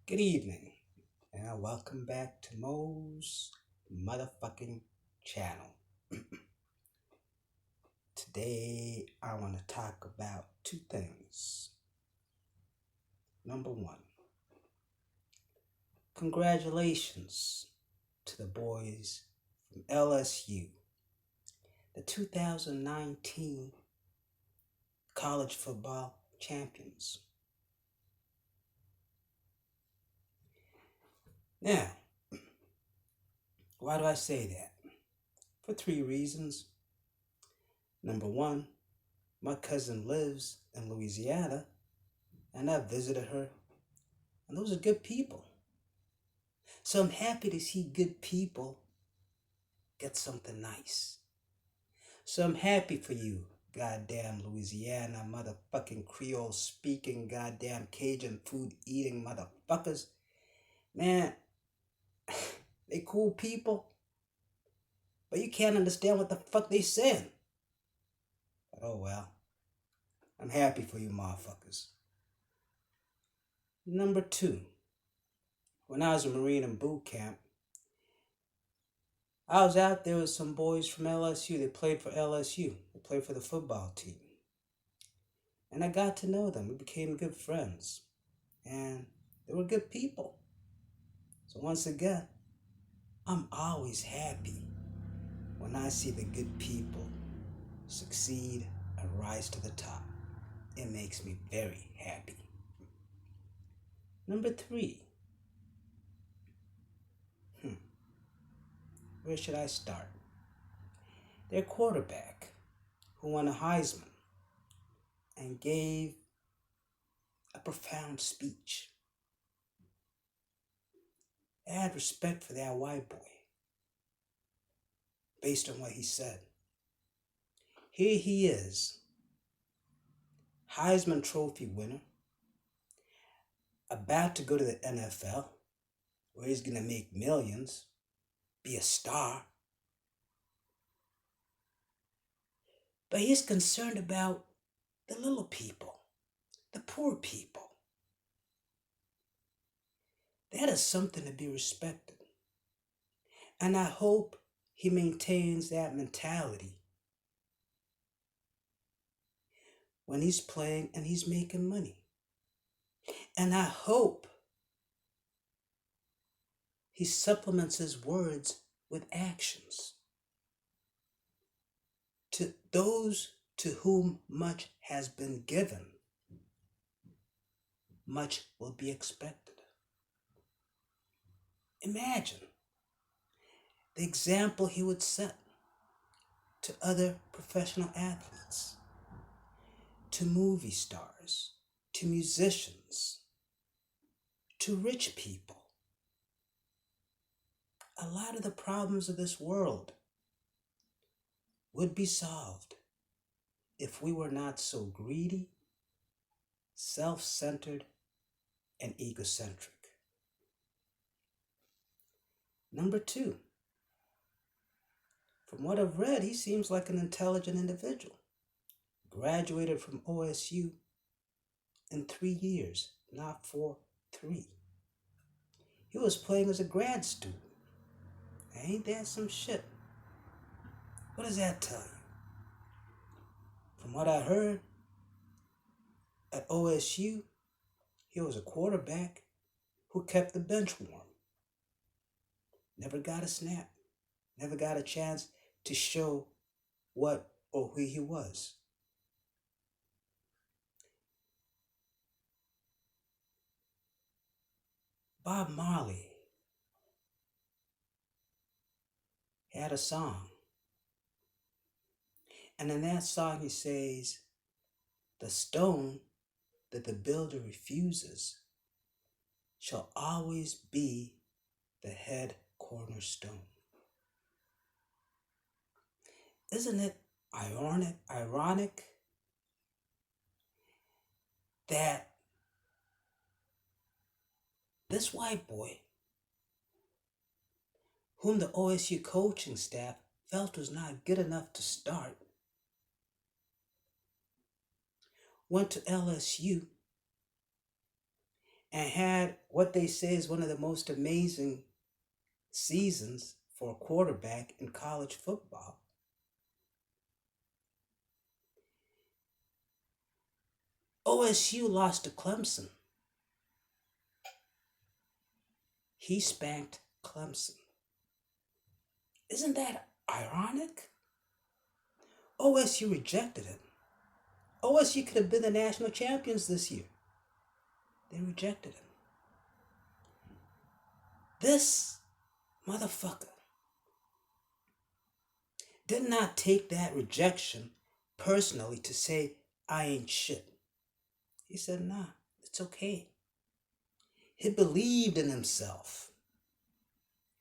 Good evening, and welcome back to Mo's motherfucking channel. Today, I want to talk about two things. Number one, congratulations to the boys from LSU, the 2019 college football champions. Now, why do I say that? For three reasons. Number one, my cousin lives in Louisiana, and I visited her, and those are good people. So I'm happy to see good people get something nice. So I'm happy for you, goddamn Louisiana motherfucking Creole speaking, goddamn Cajun food eating motherfuckers. Man, they cool people, but you can't understand what the fuck they saying. But oh well, I'm happy for you motherfuckers. Number two, when I was a Marine in boot camp, I was out there with some boys from LSU. They played for LSU. They played for the football team. And I got to know them. We became good friends. And they were good people. So once again, I'm always happy when I see the good people succeed and rise to the top. It makes me very happy. Number three, where should I start? Their quarterback, who won a Heisman and gave a profound speech. I had respect for that white boy based on what he said. Here he is, Heisman Trophy winner, about to go to the NFL, where he's going to make millions, be a star. But he's concerned about the little people, the poor people. That is something to be respected. And I hope he maintains that mentality when he's playing and he's making money. And I hope he supplements his words with actions. To those to whom much has been given, much will be expected. Imagine the example he would set to other professional athletes, to movie stars, to musicians, to rich people. A lot of the problems of this world would be solved if we were not so greedy, self-centered, and egocentric. Number two, from what I've read, he seems like an intelligent individual. Graduated from OSU in 3 years, not 4, 3. He was playing as a grad student. Ain't that some shit? What does that tell you? From what I heard, at OSU, he was a quarterback who kept the bench warm. Never got a snap. Never got a chance to show what or who he was. Bob Marley had a song. And in that song he says, "The stone that the builder refuses shall always be the head cornerstone." Isn't it ironic that this white boy, whom the OSU coaching staff felt was not good enough to start, went to LSU and had what they say is one of the most amazing seasons for a quarterback in college football. OSU lost to Clemson. He spanked Clemson. Isn't that ironic? OSU rejected him. OSU could have been the national champions this year. They rejected him. This motherfucker did not take that rejection personally to say, I ain't shit. He said, nah, it's okay. He believed in himself.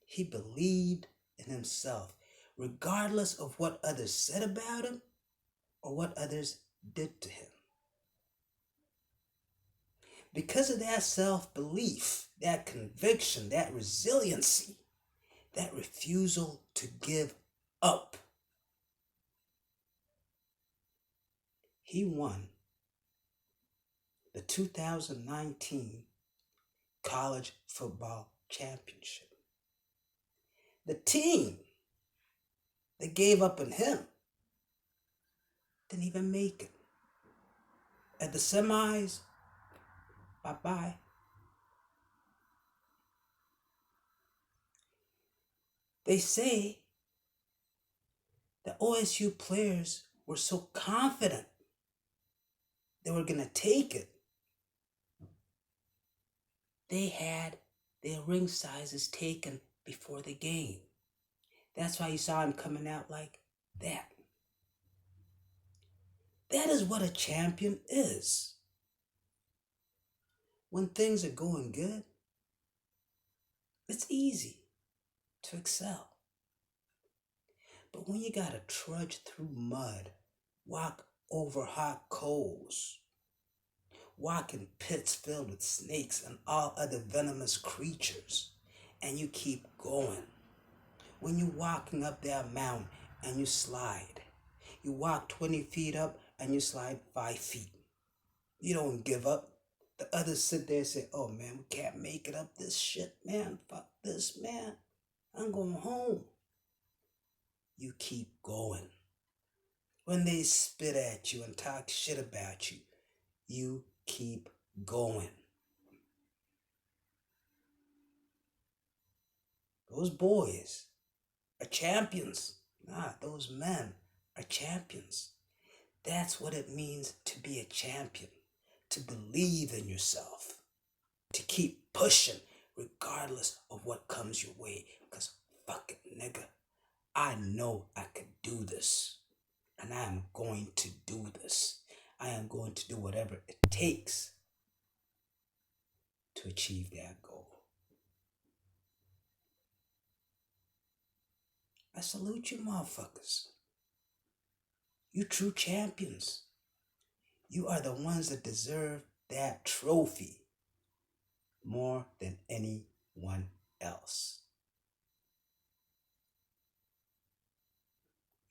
He believed in himself, regardless of what others said about him or what others did to him. Because of that self-belief, that conviction, that resiliency, that refusal to give up, he won the 2019 college football championship. The team that gave up on him didn't even make it. At the semis, bye-bye. They say the OSU players were so confident they were going to take it. They had their ring sizes taken before the game. That's why you saw him coming out like that. That is what a champion is. When things are going good, it's easy to excel. But when you gotta trudge through mud, walk over hot coals, walk in pits filled with snakes and all other venomous creatures, and you keep going. When you're walking up that mountain and you slide, you walk 20 feet up and you slide 5 feet. You don't give up. The others sit there and say, oh man, we can't make it up this shit, man. Fuck this, man. I'm going home. You keep going. When they spit at you and talk shit about you, you keep going. Those boys are champions. Nah, those men are champions. That's what it means to be a champion. To believe in yourself. To keep pushing regardless of what comes your way. Because fuck it, nigga. I know I could do this. And I am going to do this. I am going to do whatever it takes to achieve that goal. I salute you motherfuckers. You true champions. You are the ones that deserve that trophy more than anyone else.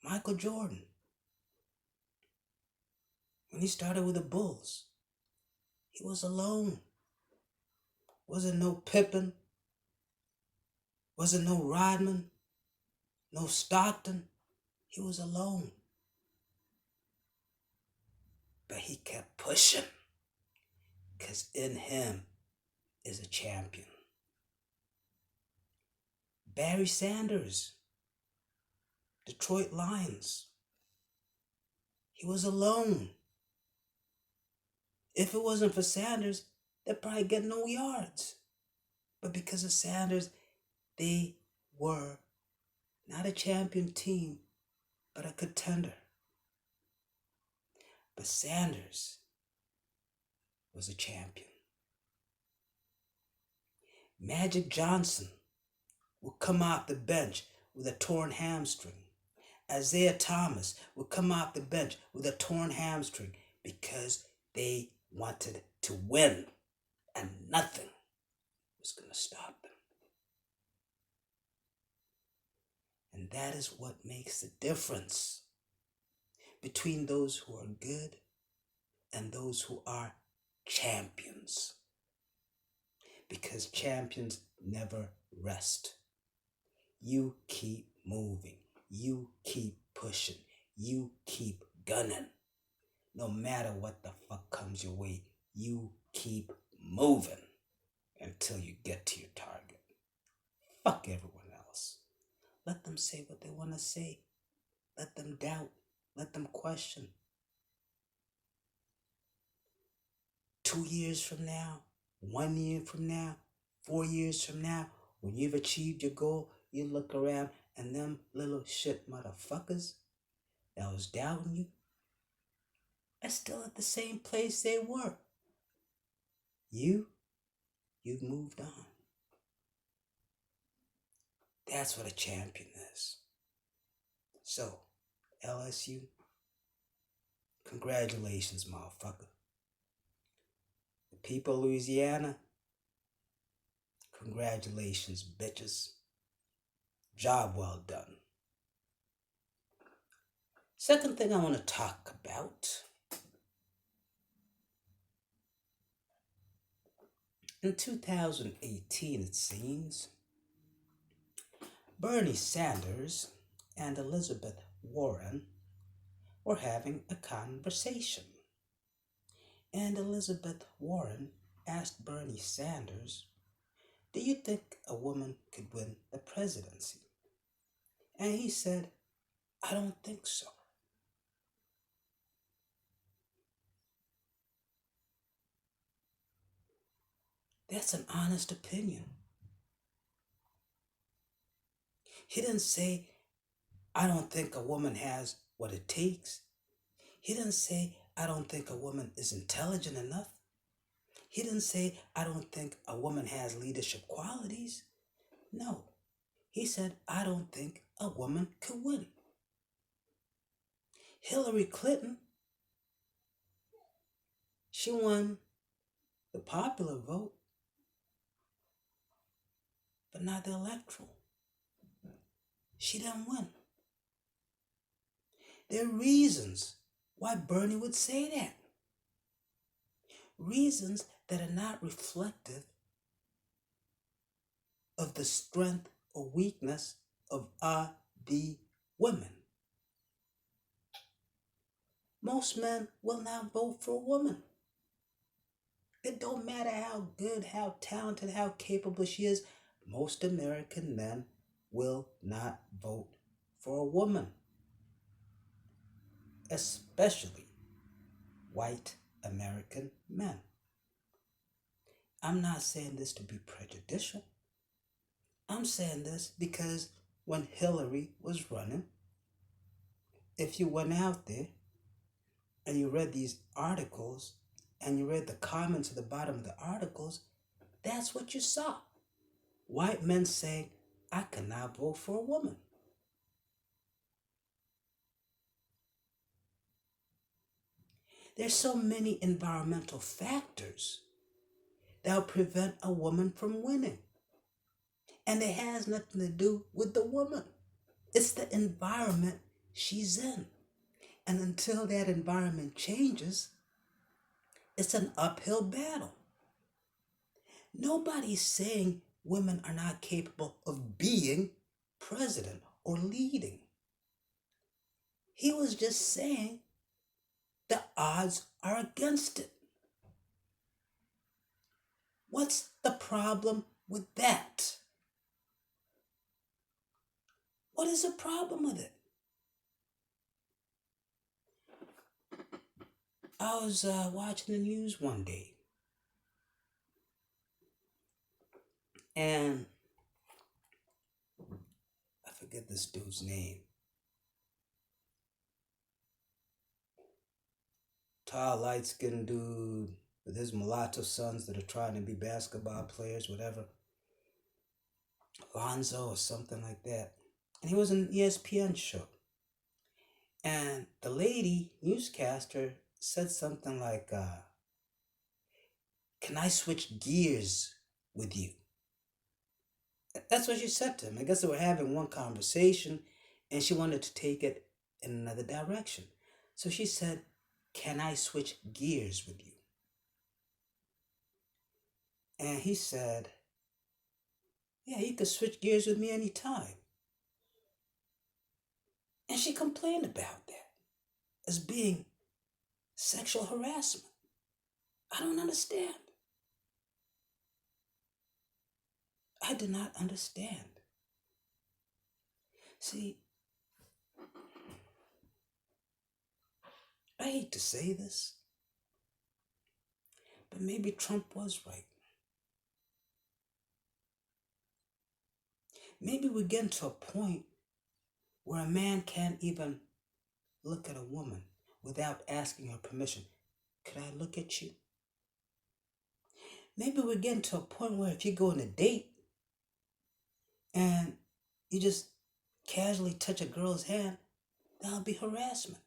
Michael Jordan, when he started with the Bulls, he was alone. Wasn't no Pippen. Wasn't no Rodman. No Stockton. He was alone. But he kept pushing. Because in him is a champion. Barry Sanders, Detroit Lions. He was alone. If it wasn't for Sanders, they'd probably get no yards. But because of Sanders, they were not a champion team, but a contender. But Sanders was a champion. Magic Johnson would come off the bench with a torn hamstring. Isaiah Thomas would come off the bench with a torn hamstring because they wanted to win and nothing was going to stop them. And that is what makes the difference between those who are good and those who are champions. because champions never rest. You keep moving. You keep pushing. You keep gunning. No matter what the fuck comes your way, you keep moving until you get to your target. Fuck everyone else. Let them say what they want to say. Let them doubt. Let them question. 2 years from now, 1 year from now, 4 years from now, when you've achieved your goal, you look around and them little shit motherfuckers that was doubting you are still at the same place they were. You've moved on. That's what a champion is. So, LSU, congratulations, motherfucker. The people of Louisiana, congratulations, bitches. Job well done. Second thing I want to talk about. In 2018, it seems, Bernie Sanders and Elizabeth Warren were having a conversation. And Elizabeth Warren asked Bernie Sanders, "Do you think a woman could win the presidency?" And he said, "I don't think so." That's an honest opinion. He didn't say, "I don't think a woman has what it takes." He didn't say, "I don't think a woman is intelligent enough." He didn't say, "I don't think a woman has leadership qualities." No. He said, "I don't think a woman could win." Hillary Clinton, she won the popular vote, but not the electoral. She didn't win. There are reasons why Bernie would say that. Reasons that are not reflective of the strength or weakness of the women. Most men will not vote for a woman. It don't matter how good, how talented, how capable she is. Most American men will not vote for a woman, especially white American men. I'm not saying this to be prejudicial. I'm saying this because when Hillary was running, if you went out there and you read these articles and you read the comments at the bottom of the articles, that's what you saw. White men saying, "I cannot vote for a woman." There's so many environmental factors that will prevent a woman from winning. And it has nothing to do with the woman. It's the environment she's in. And until that environment changes, it's an uphill battle. Nobody's saying women are not capable of being president or leading. He was just saying the odds are against it. What's the problem with that? What is the problem with it? I was watching the news one day, and I forget this dude's name. Tall, light-skinned dude with his mulatto sons that are trying to be basketball players, whatever. Lonzo or something like that. And he was on an ESPN show. And the lady, newscaster, said something like, "Can I switch gears with you?" That's what she said to him. I guess they were having one conversation and she wanted to take it in another direction. So she said, "Can I switch gears with you?" And he said, yeah, you could switch gears with me anytime. And she complained about that as being sexual harassment. I don't understand. I did not understand. See, I hate to say this, but maybe Trump was right. Maybe we're getting to a point where a man can't even look at a woman without asking her permission. Could I look at you? Maybe we're getting to a point where if you go on a date and you just casually touch a girl's hand, that'll be harassment.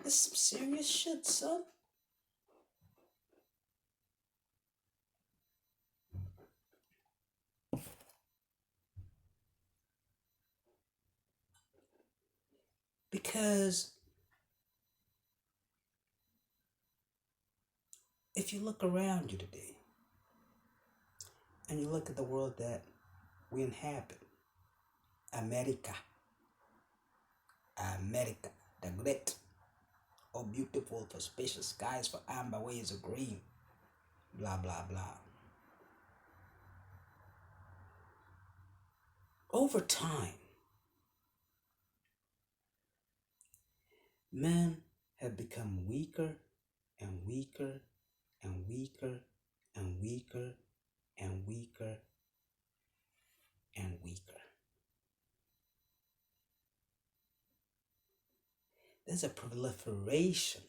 It's some serious shit, son. Because if you look around you today and you look at the world that we inhabit, America, America, the great, oh beautiful for spacious skies, for amber waves of green, blah, blah, blah. Over time, men have become weaker and weaker and weaker and weaker and weaker and weaker. There's a proliferation.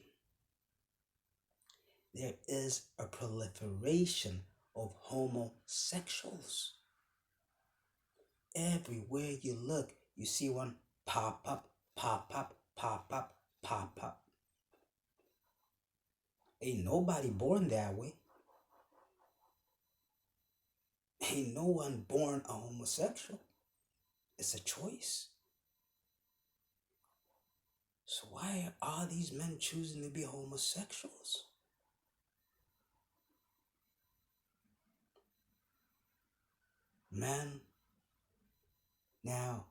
There is a proliferation of homosexuals. Everywhere you look, you see one pop up, pop up, pop up, pop up. Ain't nobody born that way. Ain't no one born a homosexual. It's a choice. So why are these men choosing to be homosexuals? Men now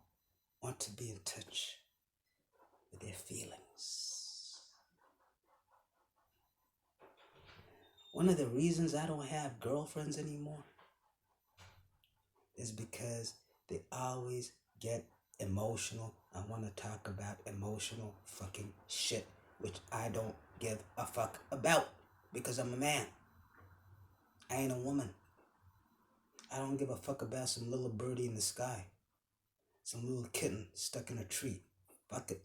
want to be in touch with their feelings. One of the reasons I don't have girlfriends anymore is because they always get emotional. I want to talk about emotional fucking shit, which I don't give a fuck about because I'm a man. I ain't a woman. I don't give a fuck about some little birdie in the sky, some little kitten stuck in a tree. Fuck it.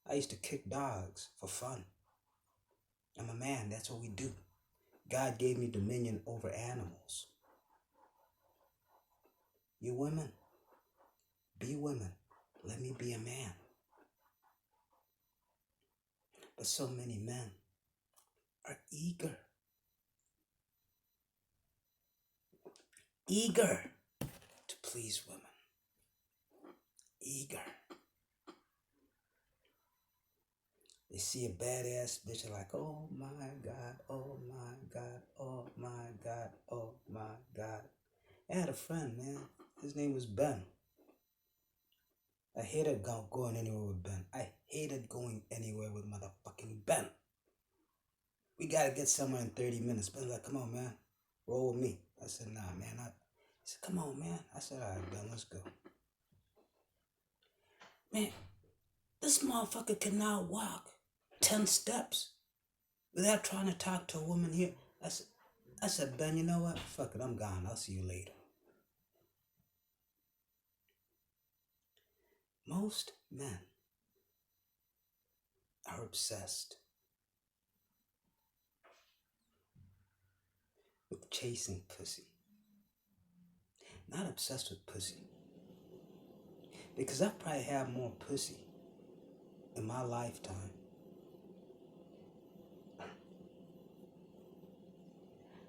I used to kick dogs for fun. I'm a man. That's what we do. God gave me dominion over animals. You women, be women. Let me be a man. But so many men are eager to please women. Eager. They see a badass bitch and like, oh my God, oh my God, oh my God, oh my God. I had a friend, man. His name was Ben. I hated going anywhere with Ben. I hated going anywhere with motherfucking Ben. We gotta get somewhere in 30 minutes. Ben's like, come on, man. Roll with me. I said, nah, man. He said, come on, man. I said, all right, Ben, let's go. Man, this motherfucker can now walk 10 steps without trying to talk to a woman here. I said, Ben, you know what? Fuck it, I'm gone. I'll see you later. Most men are obsessed with chasing pussy. Not obsessed with pussy. Because I probably have more pussy in my lifetime.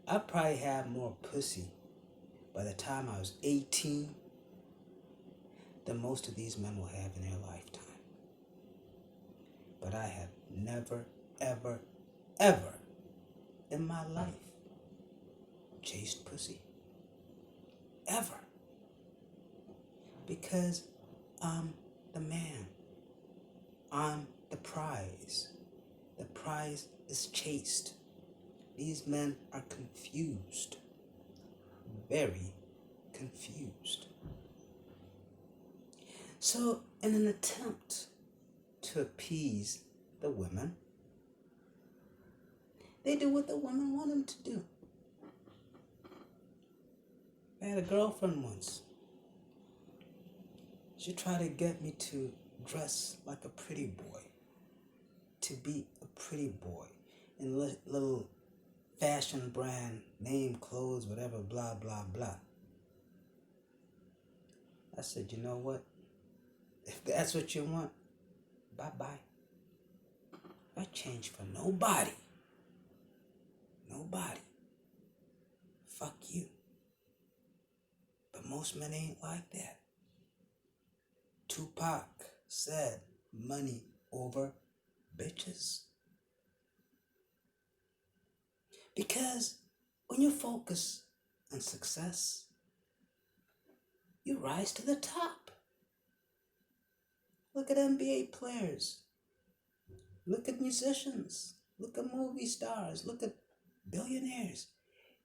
I probably had more pussy by the time I was 18 than most of these men will have in their lifetime. But I have never, ever, ever in my life chased pussy. Ever. Because I'm the man. I'm the prize. The prize is chased. These men are confused. Very confused. So, in an attempt to appease the women, they do what the women want them to do. I had a girlfriend once. She tried to get me to dress like a pretty boy, to be a pretty boy in little fashion brand, name, clothes, whatever, blah, blah, blah. I said, you know what? If that's what you want, bye-bye. I change for nobody. Nobody. Fuck you. But most men ain't like that. Tupac said, money over bitches. Because when you focus on success, you rise to the top. Look at NBA players. Look at musicians. Look at movie stars. Look at billionaires.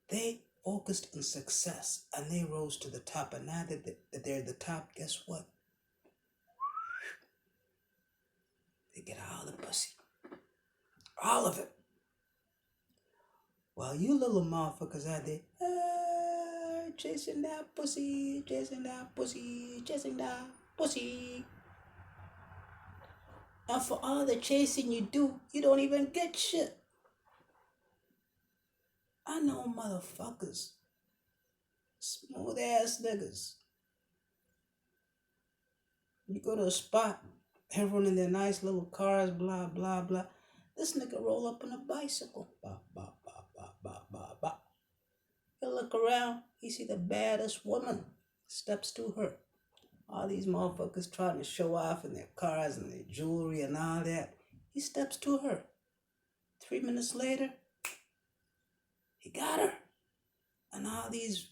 They focused on success and they rose to the top. And now that they're at the top, guess what? They get all the pussy. All of it. While you little motherfuckers out there, chasing that pussy, chasing that pussy, chasing that pussy. And for all the chasing you do, you don't even get shit. I know motherfuckers, smooth ass niggas. You go to a spot, everyone in their nice little cars, blah, blah, blah. This nigga roll up on a bicycle. Bah, bah, bah, bah, bah, bah, bah. You look around, he see the baddest woman, steps to her. All these motherfuckers trying to show off in their cars and their jewelry and all that. He steps to her. 3 minutes later, he got her. And all these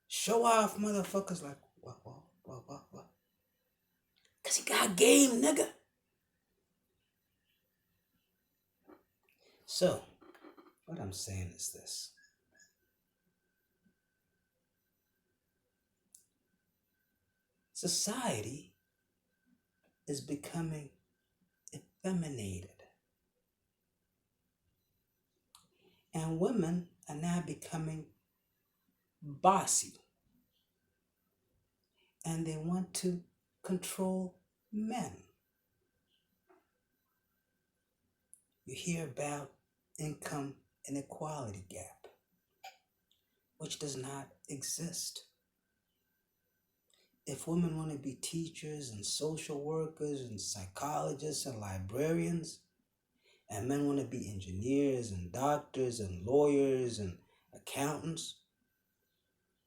show off motherfuckers like, what? Because he got game, nigga. So, what I'm saying is this. Society is becoming effeminated. And women are now becoming bossy. And they want to control men. You hear about income inequality gap, which does not exist. If women want to be teachers and social workers and psychologists and librarians, and men want to be engineers and doctors and lawyers and accountants,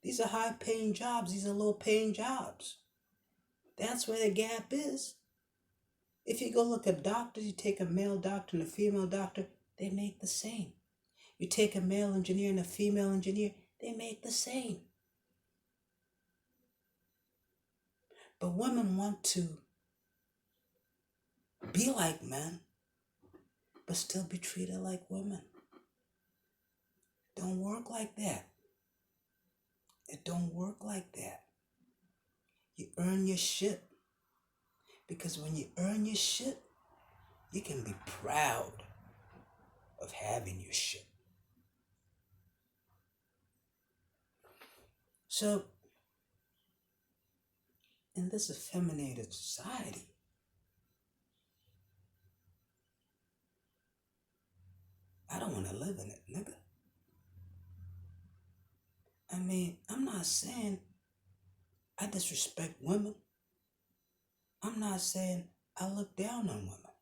these are high-paying jobs. These are low-paying jobs. That's where the gap is. If you go look at doctors, you take a male doctor and a female doctor, they make the same. You take a male engineer and a female engineer, they make the same. But women want to be like men, but still be treated like women. Don't work like that. It don't work like that. You earn your shit. Because when you earn your shit, you can be proud of having your shit. So, in this effeminated society, I don't want to live in it, nigga. I mean, I'm not saying I disrespect women. I'm not saying I look down on women.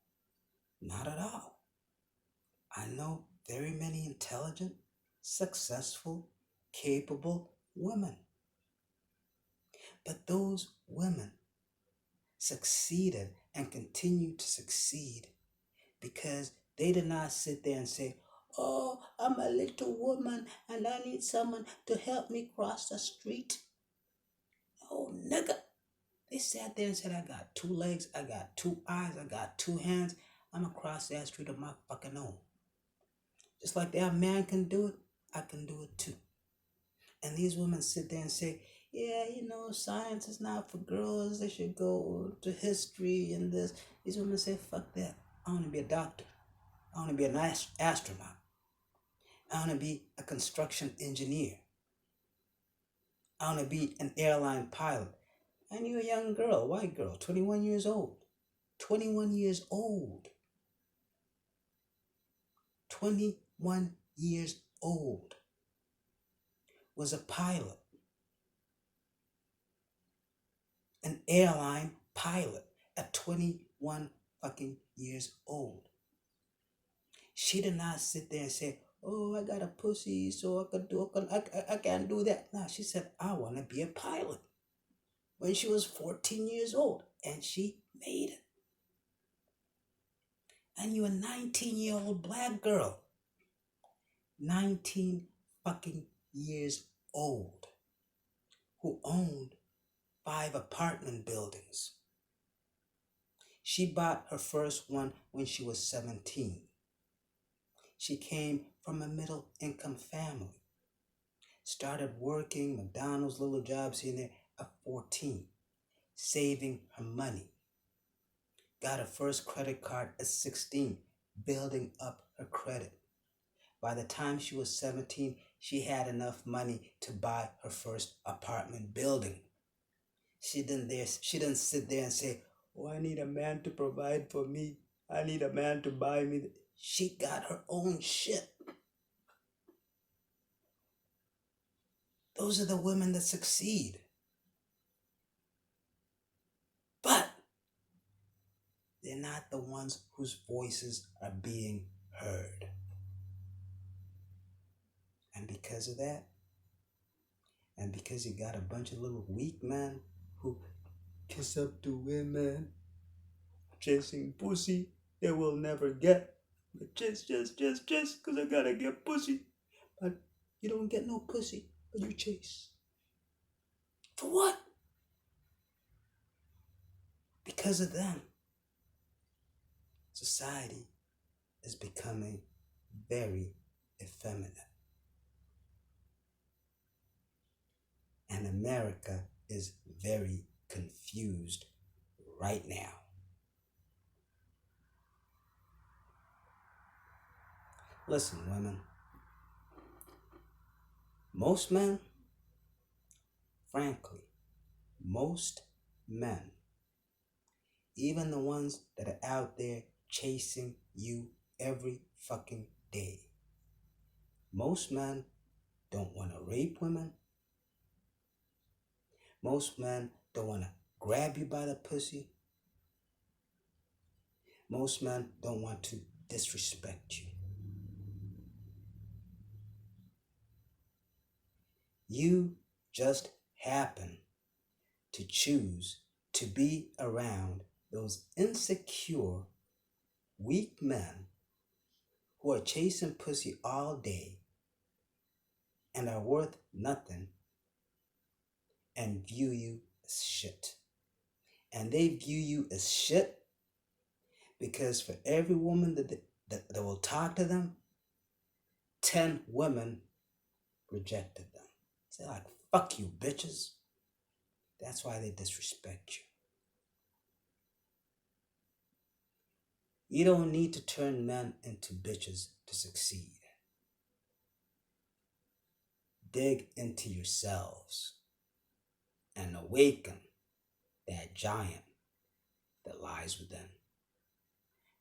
Not at all. I know very many intelligent, successful, capable women. But those women succeeded and continue to succeed because they did not sit there and say, Oh, I'm a little woman and I need someone to help me cross the street. Oh, nigga. They sat there and said, I got two legs, I got two eyes, I got two hands. I'm gonna cross that street on my fucking own. Just like that man can do it, I can do it too. And these women sit there and say, yeah, science is not for girls. They should go to history and this. These women say, fuck that. I want to be a doctor. I want to be an astronaut. I want to be a construction engineer. I want to be an airline pilot. And you're a young girl, white girl, 21 years old. 21 years old. 21 years old. Was a pilot. An airline pilot at 21 fucking years old. She did not sit there and say, oh, I got a pussy, so I can't do that. No, she said, I want to be a pilot. When she was 14 years old, and she made it. And you're a 19-year-old black girl. 19 fucking years old. Who owned 5 apartment buildings. She bought her first one when she was 17. She came from a middle income family. Started working McDonald's, little jobs here and there at 14. Saving her money. Got her first credit card at 16. Building up her credit. By the time she was 17, she had enough money to buy her first apartment building. She didn't sit there and say, oh, I need a man to provide for me. I need a man to buy me. She got her own shit. Those are the women that succeed. But they're not the ones whose voices are being heard. And because of that, and because you got a bunch of little weak men who kiss up to women, chasing pussy they will never get. But just, because I gotta get pussy. But you don't get no pussy, but you chase. For what? Because of them, society is becoming very effeminate. And America is very confused right now. Listen, women. Most men, frankly, most men, even the ones that are out there chasing you every fucking day, most men don't want to rape women. Most men don't want to grab you by the pussy. Most men don't want to disrespect you. You just happen to choose to be around those insecure, weak men who are chasing pussy all day and are worth nothing and view you as shit. And they view you as shit because for every woman that will talk to them, 10 women rejected them. They're like, fuck you, bitches. That's why they disrespect you. You don't need to turn men into bitches to succeed. Dig into yourselves and awaken that giant that lies within.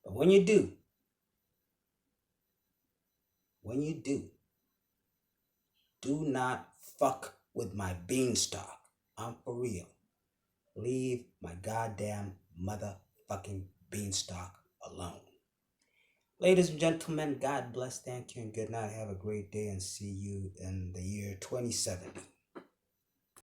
But when you do, do not fuck with my beanstalk. I'm for real. Leave my goddamn motherfucking beanstalk alone. Ladies and gentlemen, God bless, thank you, and good night. Have a great day and see you in the year 2070.